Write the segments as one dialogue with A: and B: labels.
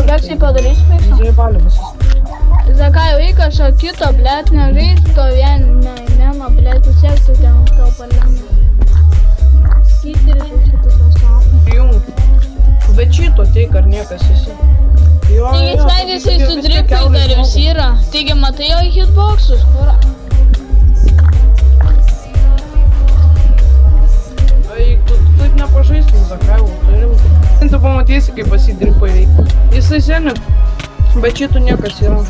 A: Як ти подариш смішно?
B: Заїбали ви.
A: Закай віка, що кіто, блядь, не жить, то він нема, блядь, у серці там копалями. Кітери, що ти сосав.
B: Юм. Večito tai karniekas esi.
A: Taigi stengiasi įsidripti darius yra. Taigi matai jo hitboxus, kur?
B: Ai, tu taip nepažaistum Zakaivu, tai rimtai. Tu pamatysi, kaip pasidripai veikia. Jisai seniai, bet šitų niekas yra.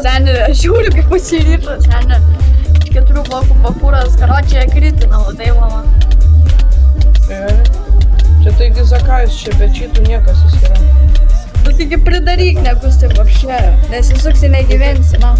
C: Seniai, žiūriu, kaip pasiryžo, seniai. 4 blokų papūras, karočią kritinau, tai mama.
B: Čia taigi Zakajus, čia bet šitų niekas jis yra.
C: Tu taigi pridaryk, nebus taip apšė, nes įsuksi negyvensi, na.